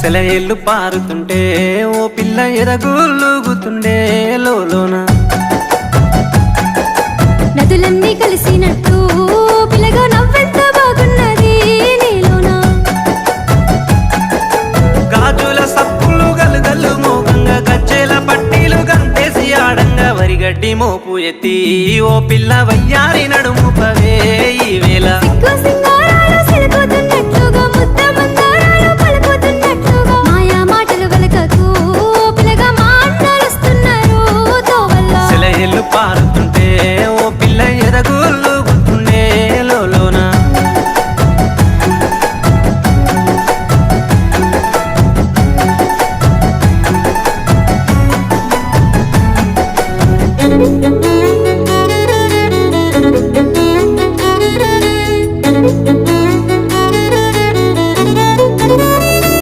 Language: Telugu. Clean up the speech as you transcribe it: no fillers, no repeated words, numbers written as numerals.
సెలయేళ్ళు పారుతుంటే ఓ పిల్ల ఎరగులుగుతుండే లోన నదులన్నీ కలిసినట్టు పిల్లగా నవ్వెంత బాగున్నది నీలోనా గాజుల సప్పులు గలుగల్లు మోగంగా గజ్జెల పట్టీలు గంతేసి ఆడంగా వరిగడ్డి మోపు ఎత్తి ఓ పిల్ల వయ్యారి నడుము పవే ఈ వేళ సిగ్గు సింగార